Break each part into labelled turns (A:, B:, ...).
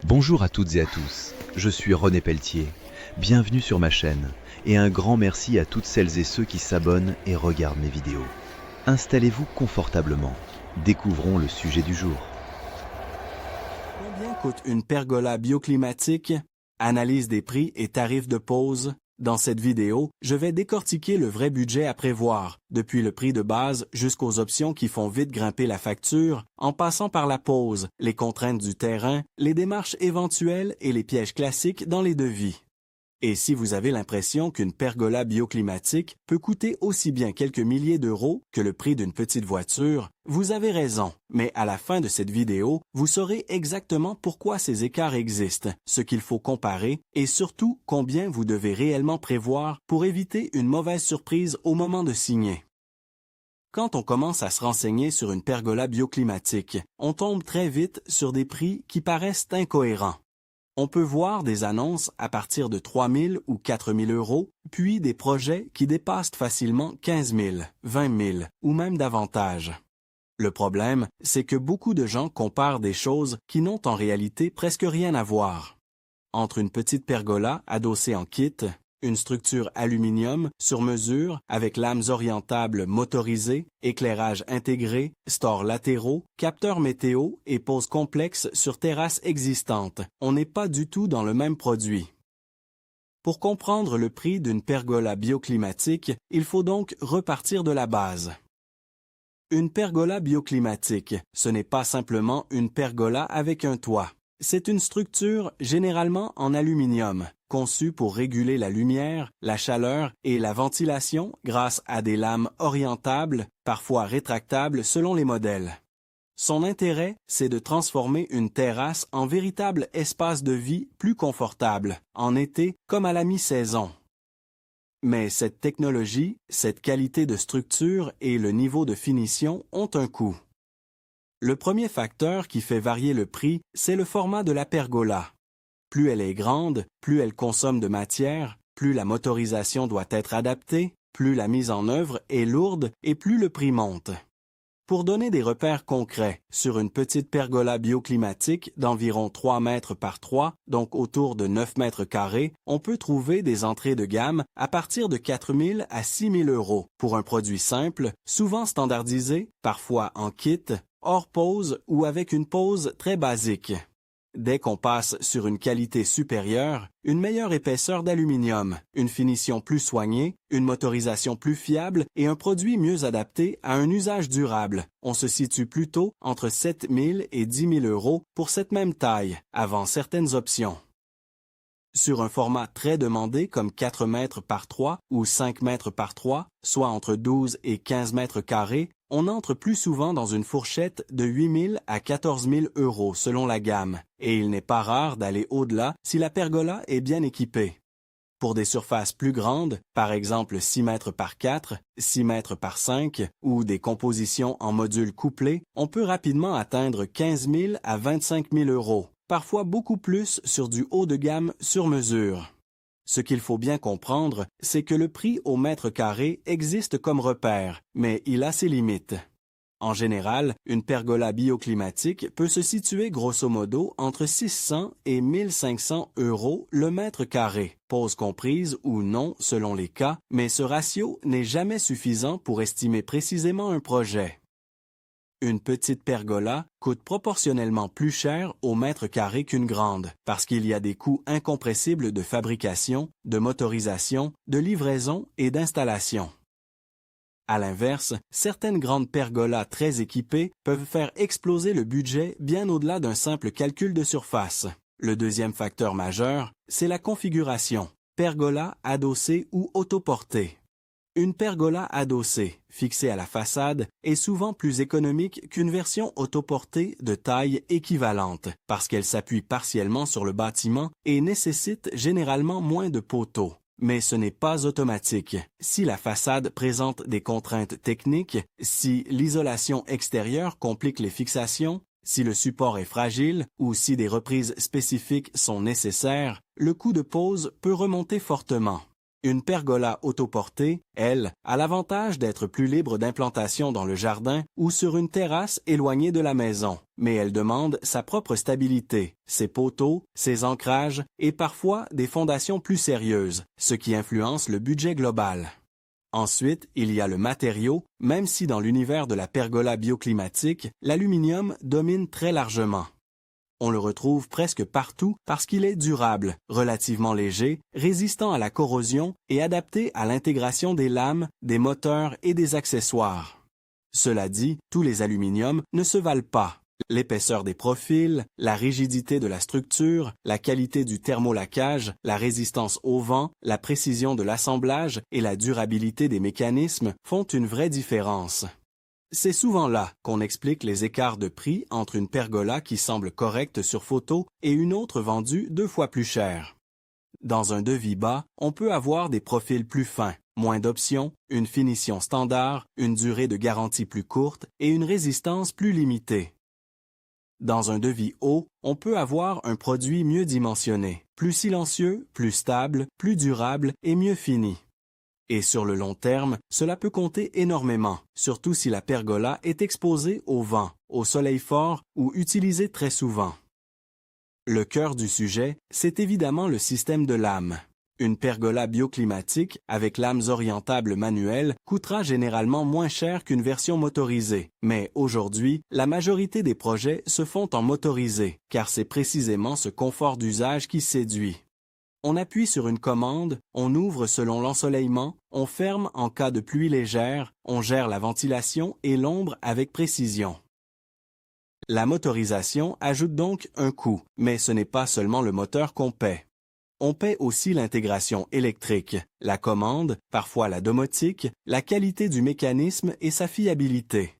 A: Bonjour à toutes et à tous, je suis René Pelletier. Bienvenue sur ma chaîne et un grand merci à toutes celles et ceux qui s'abonnent et regardent mes vidéos. Installez-vous confortablement, découvrons le sujet du jour.
B: Combien coûte une pergola bioclimatique? Analyse des prix et tarifs de pose. Dans cette vidéo, je vais décortiquer le vrai budget à prévoir, depuis le prix de base jusqu'aux options qui font vite grimper la facture, en passant par la pose, les contraintes du terrain, les démarches éventuelles et les pièges classiques dans les devis. Et si vous avez l'impression qu'une pergola bioclimatique peut coûter aussi bien quelques milliers d'euros que le prix d'une petite voiture, vous avez raison. Mais à la fin de cette vidéo, vous saurez exactement pourquoi ces écarts existent, ce qu'il faut comparer et surtout combien vous devez réellement prévoir pour éviter une mauvaise surprise au moment de signer. Quand on commence à se renseigner sur une pergola bioclimatique, on tombe très vite sur des prix qui paraissent incohérents. On peut voir des annonces à partir de 3 000 ou 4 000 euros, puis des projets qui dépassent facilement 15 000, 20 000 ou même davantage. Le problème, c'est que beaucoup de gens comparent des choses qui n'ont en réalité presque rien à voir. Entre une petite pergola adossée en kit, une structure aluminium sur mesure avec lames orientables motorisées, éclairage intégré, stores latéraux, capteurs météo et pose complexe sur terrasse existante. On n'est pas du tout dans le même produit. Pour comprendre le prix d'une pergola bioclimatique, il faut donc repartir de la base. Une pergola bioclimatique, ce n'est pas simplement une pergola avec un toit. C'est une structure généralement en aluminium, conçue pour réguler la lumière, la chaleur et la ventilation grâce à des lames orientables, parfois rétractables selon les modèles. Son intérêt, c'est de transformer une terrasse en véritable espace de vie plus confortable, en été comme à la mi-saison. Mais cette technologie, cette qualité de structure et le niveau de finition ont un coût. Le premier facteur qui fait varier le prix, c'est le format de la pergola. Plus elle est grande, plus elle consomme de matière, plus la motorisation doit être adaptée, plus la mise en œuvre est lourde et plus le prix monte. Pour donner des repères concrets, sur une petite pergola bioclimatique d'environ 3 mètres par 3, donc autour de 9 mètres carrés, on peut trouver des entrées de gamme à partir de 4 000 à 6 000 euros pour un produit simple, souvent standardisé, parfois en kit, hors pose ou avec une pose très basique. Dès qu'on passe sur une qualité supérieure, une meilleure épaisseur d'aluminium, une finition plus soignée, une motorisation plus fiable et un produit mieux adapté à un usage durable, on se situe plutôt entre 7 000 et 10 000 euros pour cette même taille, avant certaines options. Sur un format très demandé comme 4 mètres par 3 ou 5 mètres par 3, soit entre 12 et 15 mètres carrés, on entre plus souvent dans une fourchette de 8 000 à 14 000 euros selon la gamme, et il n'est pas rare d'aller au-delà si la pergola est bien équipée. Pour des surfaces plus grandes, par exemple 6 mètres par 4, 6 mètres par 5 ou des compositions en modules couplés, on peut rapidement atteindre 15 000 à 25 000 euros, parfois beaucoup plus sur du haut de gamme sur mesure. Ce qu'il faut bien comprendre, c'est que le prix au mètre carré existe comme repère, mais il a ses limites. En général, une pergola bioclimatique peut se situer grosso modo entre 600 et 1 500 euros le mètre carré, pose comprise ou non selon les cas, mais ce ratio n'est jamais suffisant pour estimer précisément un projet. Une petite pergola coûte proportionnellement plus cher au mètre carré qu'une grande, parce qu'il y a des coûts incompressibles de fabrication, de motorisation, de livraison et d'installation. À l'inverse, certaines grandes pergolas très équipées peuvent faire exploser le budget bien au-delà d'un simple calcul de surface. Le deuxième facteur majeur, c'est la configuration, pergola adossée ou autoportée. Une pergola adossée, fixée à la façade, est souvent plus économique qu'une version autoportée de taille équivalente, parce qu'elle s'appuie partiellement sur le bâtiment et nécessite généralement moins de poteaux. Mais ce n'est pas automatique. Si la façade présente des contraintes techniques, si l'isolation extérieure complique les fixations, si le support est fragile ou si des reprises spécifiques sont nécessaires, le coût de pose peut remonter fortement. Une pergola autoportée, elle, a l'avantage d'être plus libre d'implantation dans le jardin ou sur une terrasse éloignée de la maison, mais elle demande sa propre stabilité, ses poteaux, ses ancrages et parfois des fondations plus sérieuses, ce qui influence le budget global. Ensuite, il y a le matériau, même si dans l'univers de la pergola bioclimatique, l'aluminium domine très largement. On le retrouve presque partout parce qu'il est durable, relativement léger, résistant à la corrosion et adapté à l'intégration des lames, des moteurs et des accessoires. Cela dit, tous les aluminiums ne se valent pas. L'épaisseur des profils, la rigidité de la structure, la qualité du thermolaquage, la résistance au vent, la précision de l'assemblage et la durabilité des mécanismes font une vraie différence. C'est souvent là qu'on explique les écarts de prix entre une pergola qui semble correcte sur photo et une autre vendue 2 fois plus cher. Dans un devis bas, on peut avoir des profils plus fins, moins d'options, une finition standard, une durée de garantie plus courte et une résistance plus limitée. Dans un devis haut, on peut avoir un produit mieux dimensionné, plus silencieux, plus stable, plus durable et mieux fini. Et sur le long terme, cela peut compter énormément, surtout si la pergola est exposée au vent, au soleil fort ou utilisée très souvent. Le cœur du sujet, c'est évidemment le système de lames. Une pergola bioclimatique avec lames orientables manuelles coûtera généralement moins cher qu'une version motorisée, mais aujourd'hui, la majorité des projets se font en motorisé, car c'est précisément ce confort d'usage qui séduit. On appuie sur une commande, on ouvre selon l'ensoleillement, on ferme en cas de pluie légère, on gère la ventilation et l'ombre avec précision. La motorisation ajoute donc un coût, mais ce n'est pas seulement le moteur qu'on paie. On paie aussi l'intégration électrique, la commande, parfois la domotique, la qualité du mécanisme et sa fiabilité.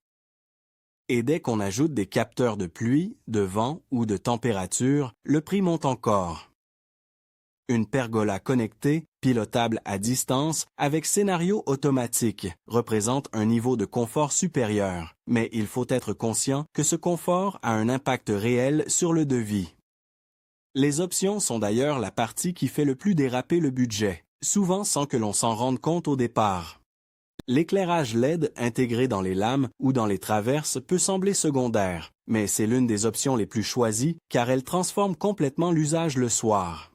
B: Et dès qu'on ajoute des capteurs de pluie, de vent ou de température, le prix monte encore. Une pergola connectée, pilotable à distance, avec scénario automatique, représente un niveau de confort supérieur, mais il faut être conscient que ce confort a un impact réel sur le devis. Les options sont d'ailleurs la partie qui fait le plus déraper le budget, souvent sans que l'on s'en rende compte au départ. L'éclairage LED intégré dans les lames ou dans les traverses peut sembler secondaire, mais c'est l'une des options les plus choisies car elle transforme complètement l'usage le soir.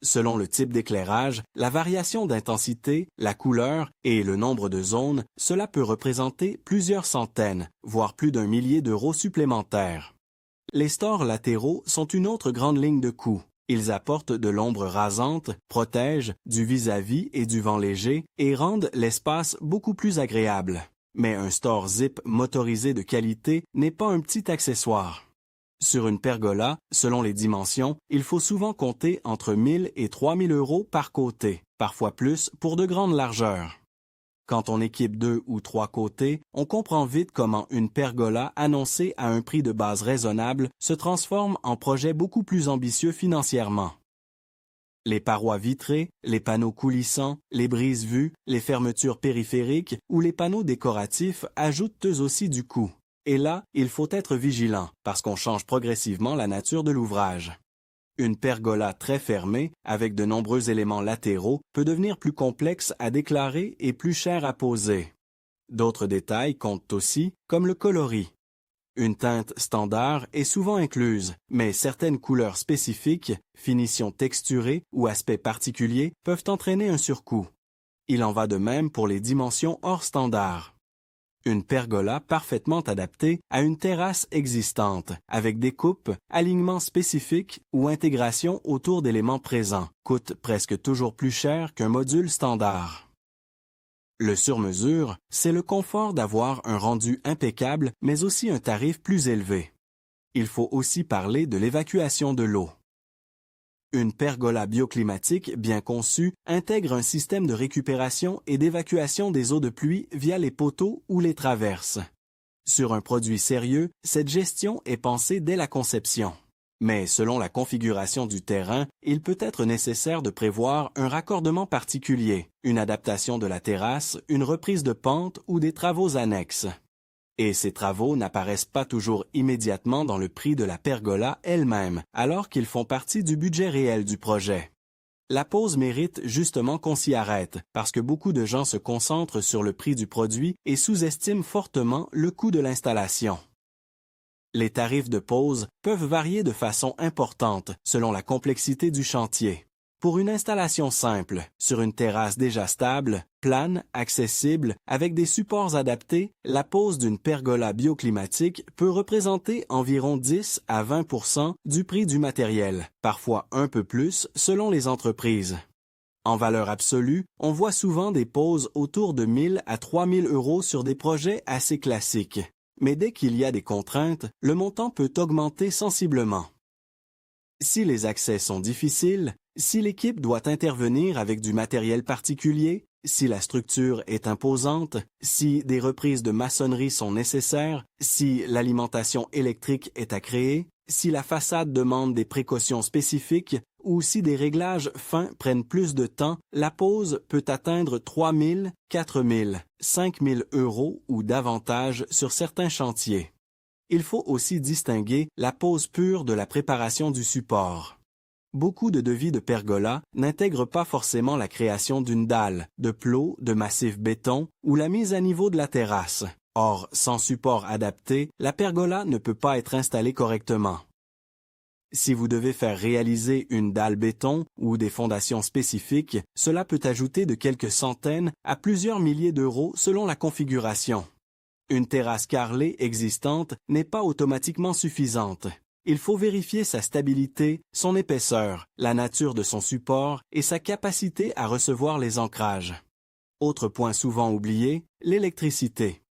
B: Selon le type d'éclairage, la variation d'intensité, la couleur et le nombre de zones, cela peut représenter plusieurs centaines, voire plus d'1 millier d'euros supplémentaires. Les stores latéraux sont une autre grande ligne de coût. Ils apportent de l'ombre rasante, protègent du vis-à-vis et du vent léger et rendent l'espace beaucoup plus agréable. Mais un store zip motorisé de qualité n'est pas un petit accessoire. Sur une pergola, selon les dimensions, il faut souvent compter entre 1 000 et 3 000 euros par côté, parfois plus pour de grandes largeurs. Quand on équipe 2 ou 3 côtés, on comprend vite comment une pergola annoncée à un prix de base raisonnable se transforme en projet beaucoup plus ambitieux financièrement. Les parois vitrées, les panneaux coulissants, les brise-vues, les fermetures périphériques ou les panneaux décoratifs ajoutent eux aussi du coût. Et là, il faut être vigilant, parce qu'on change progressivement la nature de l'ouvrage. Une pergola très fermée, avec de nombreux éléments latéraux, peut devenir plus complexe à déclarer et plus cher à poser. D'autres détails comptent aussi, comme le coloris. Une teinte standard est souvent incluse, mais certaines couleurs spécifiques, finitions texturées ou aspects particuliers peuvent entraîner un surcoût. Il en va de même pour les dimensions hors standard. Une pergola parfaitement adaptée à une terrasse existante, avec des coupes, alignements spécifiques ou intégration autour d'éléments présents, coûte presque toujours plus cher qu'un module standard. Le sur-mesure, c'est le confort d'avoir un rendu impeccable, mais aussi un tarif plus élevé. Il faut aussi parler de l'évacuation de l'eau. Une pergola bioclimatique bien conçue intègre un système de récupération et d'évacuation des eaux de pluie via les poteaux ou les traverses. Sur un produit sérieux, cette gestion est pensée dès la conception. Mais selon la configuration du terrain, il peut être nécessaire de prévoir un raccordement particulier, une adaptation de la terrasse, une reprise de pente ou des travaux annexes. Et ces travaux n'apparaissent pas toujours immédiatement dans le prix de la pergola elle-même, alors qu'ils font partie du budget réel du projet. La pause mérite justement qu'on s'y arrête, parce que beaucoup de gens se concentrent sur le prix du produit et sous-estiment fortement le coût de l'installation. Les tarifs de pause peuvent varier de façon importante selon la complexité du chantier. Pour une installation simple, sur une terrasse déjà stable, plane, accessible, avec des supports adaptés, la pose d'une pergola bioclimatique peut représenter environ 10 à 20% du prix du matériel, parfois un peu plus selon les entreprises. En valeur absolue, on voit souvent des poses autour de 1000 à 3000 € sur des projets assez classiques. Mais dès qu'il y a des contraintes, le montant peut augmenter sensiblement. Si les accès sont difficiles, si l'équipe doit intervenir avec du matériel particulier, si la structure est imposante, si des reprises de maçonnerie sont nécessaires, si l'alimentation électrique est à créer, si la façade demande des précautions spécifiques ou si des réglages fins prennent plus de temps, la pose peut atteindre 3 000, 4 000, 5 000 € ou davantage sur certains chantiers. Il faut aussi distinguer la pose pure de la préparation du support. Beaucoup de devis de pergola n'intègrent pas forcément la création d'une dalle, de plots, de massif béton ou la mise à niveau de la terrasse. Or, sans support adapté, la pergola ne peut pas être installée correctement. Si vous devez faire réaliser une dalle béton ou des fondations spécifiques, cela peut ajouter de quelques centaines à plusieurs milliers d'euros selon la configuration. Une terrasse carrelée existante n'est pas automatiquement suffisante. Il faut vérifier sa stabilité, son épaisseur, la nature de son support et sa capacité à recevoir les ancrages. Autre point souvent oublié, l'électricité.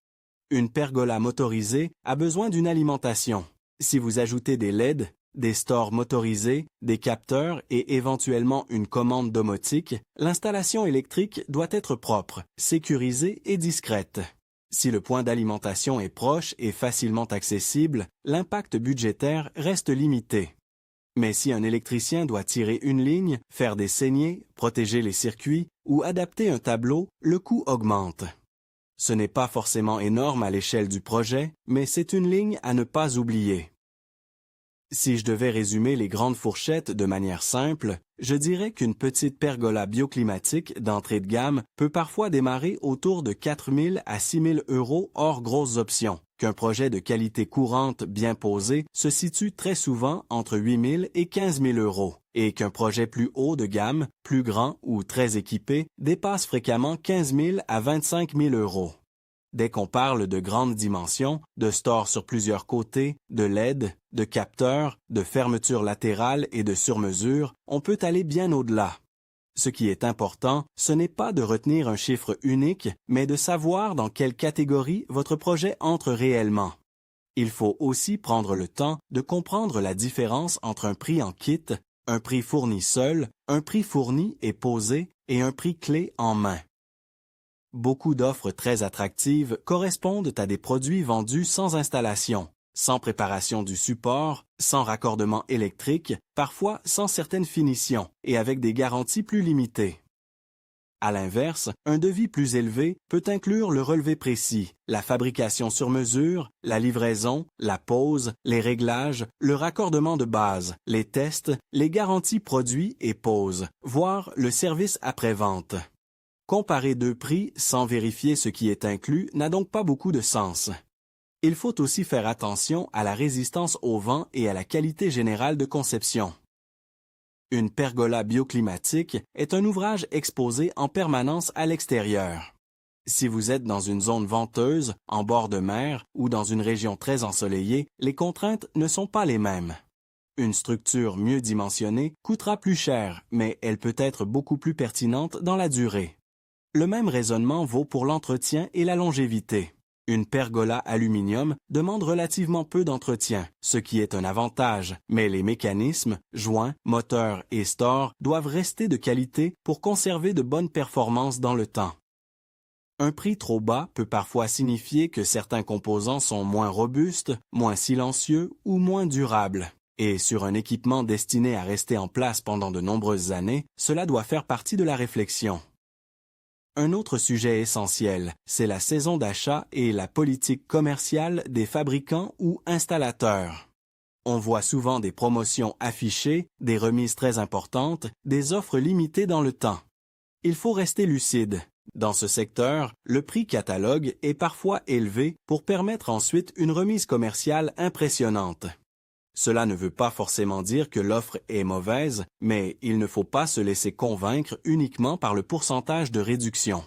B: Une pergola motorisée a besoin d'une alimentation. Si vous ajoutez des LED, des stores motorisés, des capteurs et éventuellement une commande domotique, l'installation électrique doit être propre, sécurisée et discrète. Si le point d'alimentation est proche et facilement accessible, l'impact budgétaire reste limité. Mais si un électricien doit tirer une ligne, faire des saignées, protéger les circuits ou adapter un tableau, le coût augmente. Ce n'est pas forcément énorme à l'échelle du projet, mais c'est une ligne à ne pas oublier. Si je devais résumer les grandes fourchettes de manière simple, je dirais qu'une petite pergola bioclimatique d'entrée de gamme peut parfois démarrer autour de 4 000 à 6 000 € hors grosses options, qu'un projet de qualité courante bien posé se situe très souvent entre 8 000 et 15 000 €, et qu'un projet plus haut de gamme, plus grand ou très équipé, dépasse fréquemment 15 000 à 25 000 €. Dès qu'on parle de grandes dimensions, de stores sur plusieurs côtés, de LED, de capteurs, de fermetures latérales et de sur-mesure, on peut aller bien au-delà. Ce qui est important, ce n'est pas de retenir un chiffre unique, mais de savoir dans quelle catégorie votre projet entre réellement. Il faut aussi prendre le temps de comprendre la différence entre un prix en kit, un prix fourni seul, un prix fourni et posé et un prix clé en main. Beaucoup d'offres très attractives correspondent à des produits vendus sans installation, sans préparation du support, sans raccordement électrique, parfois sans certaines finitions et avec des garanties plus limitées. À l'inverse, un devis plus élevé peut inclure le relevé précis, la fabrication sur mesure, la livraison, la pose, les réglages, le raccordement de base, les tests, les garanties produits et pose, voire le service après-vente. Comparer deux prix sans vérifier ce qui est inclus n'a donc pas beaucoup de sens. Il faut aussi faire attention à la résistance au vent et à la qualité générale de conception. Une pergola bioclimatique est un ouvrage exposé en permanence à l'extérieur. Si vous êtes dans une zone venteuse, en bord de mer ou dans une région très ensoleillée, les contraintes ne sont pas les mêmes. Une structure mieux dimensionnée coûtera plus cher, mais elle peut être beaucoup plus pertinente dans la durée. Le même raisonnement vaut pour l'entretien et la longévité. Une pergola aluminium demande relativement peu d'entretien, ce qui est un avantage, mais les mécanismes, joints, moteurs et stores doivent rester de qualité pour conserver de bonnes performances dans le temps. Un prix trop bas peut parfois signifier que certains composants sont moins robustes, moins silencieux ou moins durables. Et sur un équipement destiné à rester en place pendant de nombreuses années, cela doit faire partie de la réflexion. Un autre sujet essentiel, c'est la saison d'achat et la politique commerciale des fabricants ou installateurs. On voit souvent des promotions affichées, des remises très importantes, des offres limitées dans le temps. Il faut rester lucide. Dans ce secteur, le prix catalogue est parfois élevé pour permettre ensuite une remise commerciale impressionnante. Cela ne veut pas forcément dire que l'offre est mauvaise, mais il ne faut pas se laisser convaincre uniquement par le pourcentage de réduction.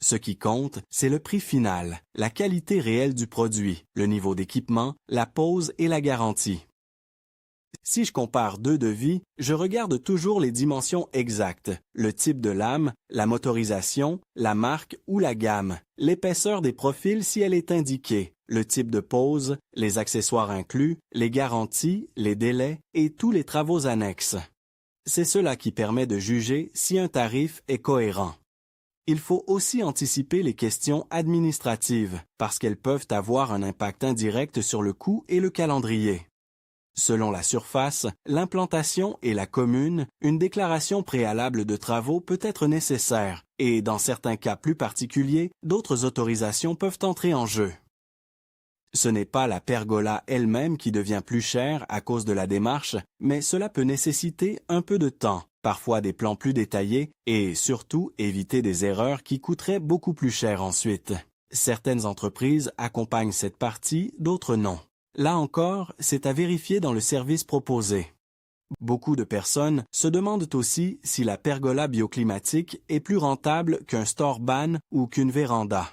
B: Ce qui compte, c'est le prix final, la qualité réelle du produit, le niveau d'équipement, la pose et la garantie. Si je compare deux devis, je regarde toujours les dimensions exactes, le type de lame, la motorisation, la marque ou la gamme, l'épaisseur des profils si elle est indiquée, le type de pose, les accessoires inclus, les garanties, les délais et tous les travaux annexes. C'est cela qui permet de juger si un tarif est cohérent. Il faut aussi anticiper les questions administratives, parce qu'elles peuvent avoir un impact indirect sur le coût et le calendrier. Selon la surface, l'implantation et la commune, une déclaration préalable de travaux peut être nécessaire et, dans certains cas plus particuliers, d'autres autorisations peuvent entrer en jeu. Ce n'est pas la pergola elle-même qui devient plus chère à cause de la démarche, mais cela peut nécessiter un peu de temps, parfois des plans plus détaillés et, surtout, éviter des erreurs qui coûteraient beaucoup plus cher ensuite. Certaines entreprises accompagnent cette partie, d'autres non. Là encore, c'est à vérifier dans le service proposé. Beaucoup de personnes se demandent aussi si la pergola bioclimatique est plus rentable qu'un store-ban ou qu'une véranda.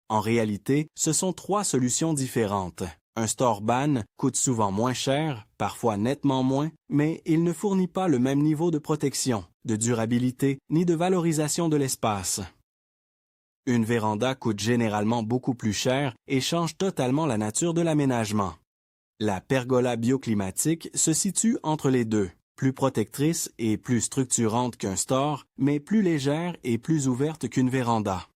B: En réalité, ce sont trois solutions différentes. Un store-ban coûte souvent moins cher, parfois nettement moins, mais il ne fournit pas le même niveau de protection, de durabilité, ni de valorisation de l'espace. Une véranda coûte généralement beaucoup plus cher et change totalement la nature de l'aménagement. La pergola bioclimatique se situe entre les deux, plus protectrice et plus structurante qu'un store, mais plus légère et plus ouverte qu'une véranda.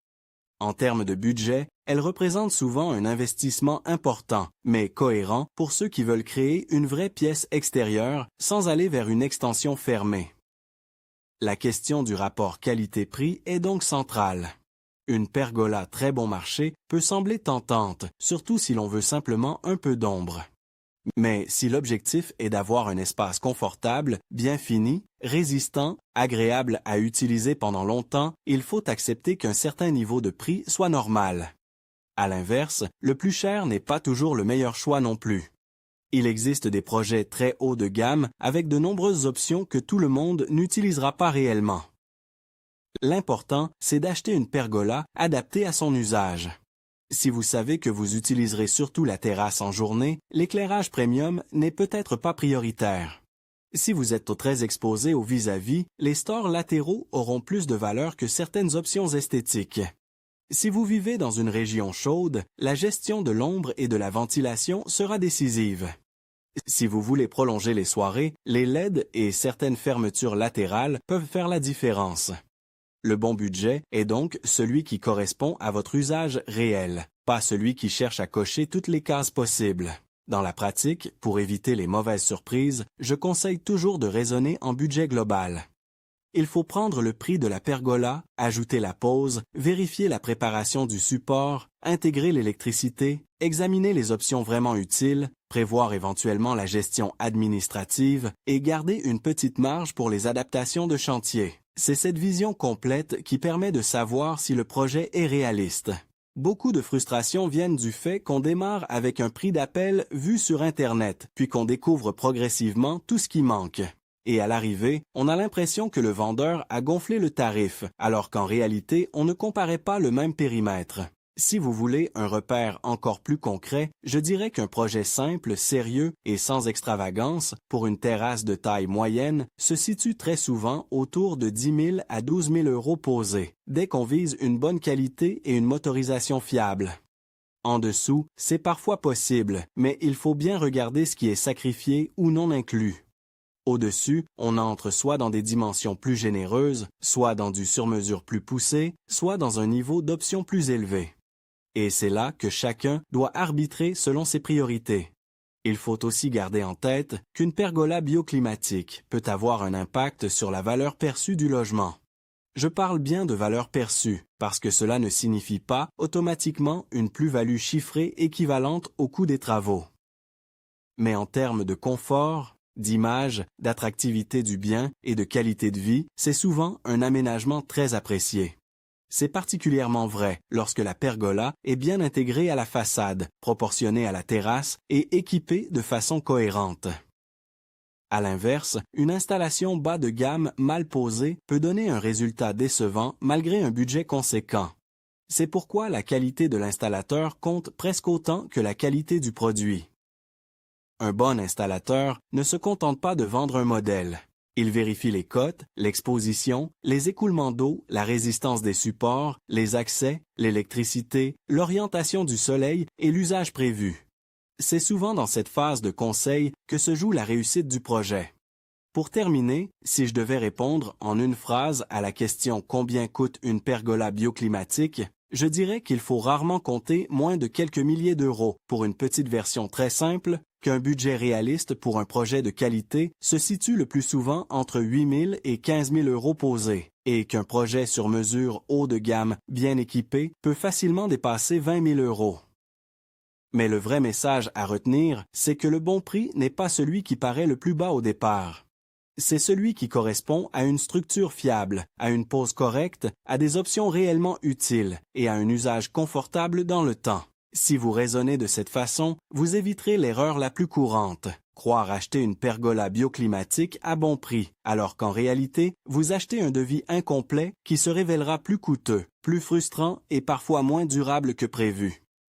B: En termes de budget, elle représente souvent un investissement important, mais cohérent pour ceux qui veulent créer une vraie pièce extérieure sans aller vers une extension fermée. La question du rapport qualité-prix est donc centrale. Une pergola très bon marché peut sembler tentante, surtout si l'on veut simplement un peu d'ombre. Mais si l'objectif est d'avoir un espace confortable, bien fini, résistant, agréable à utiliser pendant longtemps, il faut accepter qu'un certain niveau de prix soit normal. À l'inverse, le plus cher n'est pas toujours le meilleur choix non plus. Il existe des projets très haut de gamme avec de nombreuses options que tout le monde n'utilisera pas réellement. L'important, c'est d'acheter une pergola adaptée à son usage. Si vous savez que vous utiliserez surtout la terrasse en journée, l'éclairage premium n'est peut-être pas prioritaire. Si vous êtes très exposé au vis-à-vis, les stores latéraux auront plus de valeur que certaines options esthétiques. Si vous vivez dans une région chaude, la gestion de l'ombre et de la ventilation sera décisive. Si vous voulez prolonger les soirées, les LED et certaines fermetures latérales peuvent faire la différence. Le bon budget est donc celui qui correspond à votre usage réel, pas celui qui cherche à cocher toutes les cases possibles. Dans la pratique, pour éviter les mauvaises surprises, je conseille toujours de raisonner en budget global. Il faut prendre le prix de la pergola, ajouter la pose, vérifier la préparation du support, intégrer l'électricité, examiner les options vraiment utiles, prévoir éventuellement la gestion administrative et garder une petite marge pour les adaptations de chantier. C'est cette vision complète qui permet de savoir si le projet est réaliste. Beaucoup de frustrations viennent du fait qu'on démarre avec un prix d'appel vu sur Internet, puis qu'on découvre progressivement tout ce qui manque. Et à l'arrivée, on a l'impression que le vendeur a gonflé le tarif, alors qu'en réalité, on ne comparait pas le même périmètre. Si vous voulez un repère encore plus concret, je dirais qu'un projet simple, sérieux et sans extravagance pour une terrasse de taille moyenne se situe très souvent autour de 10 000 à 12 000 euros posés, dès qu'on vise une bonne qualité et une motorisation fiable. En dessous, c'est parfois possible, mais il faut bien regarder ce qui est sacrifié ou non inclus. Au-dessus, on entre soit dans des dimensions plus généreuses, soit dans du sur-mesure plus poussé, soit dans un niveau d'option plus élevé. Et c'est là que chacun doit arbitrer selon ses priorités. Il faut aussi garder en tête qu'une pergola bioclimatique peut avoir un impact sur la valeur perçue du logement. Je parle bien de valeur perçue, parce que cela ne signifie pas automatiquement une plus-value chiffrée équivalente au coût des travaux. Mais en termes de confort, d'image, d'attractivité du bien et de qualité de vie, c'est souvent un aménagement très apprécié. C'est particulièrement vrai lorsque la pergola est bien intégrée à la façade, proportionnée à la terrasse et équipée de façon cohérente. À l'inverse, une installation bas de gamme mal posée peut donner un résultat décevant malgré un budget conséquent. C'est pourquoi la qualité de l'installateur compte presque autant que la qualité du produit. Un bon installateur ne se contente pas de vendre un modèle. Il vérifie les cotes, l'exposition, les écoulements d'eau, la résistance des supports, les accès, l'électricité, l'orientation du soleil et l'usage prévu. C'est souvent dans cette phase de conseil que se joue la réussite du projet. Pour terminer, si je devais répondre en une phrase à la question combien coûte une pergola bioclimatique, je dirais qu'il faut rarement compter moins de quelques milliers d'euros pour une petite version très simple, qu'un budget réaliste pour un projet de qualité se situe le plus souvent entre 8 000 et 15 000 euros posés, et qu'un projet sur mesure haut de gamme bien équipé peut facilement dépasser 20 000 euros. Mais le vrai message à retenir, c'est que le bon prix n'est pas celui qui paraît le plus bas au départ. C'est celui qui correspond à une structure fiable, à une pose correcte, à des options réellement utiles et à un usage confortable dans le temps. Si vous raisonnez de cette façon, vous éviterez l'erreur la plus courante, croire acheter une pergola bioclimatique à bon prix, alors qu'en réalité, vous achetez un devis incomplet qui se révélera plus coûteux, plus frustrant et parfois moins durable que prévu.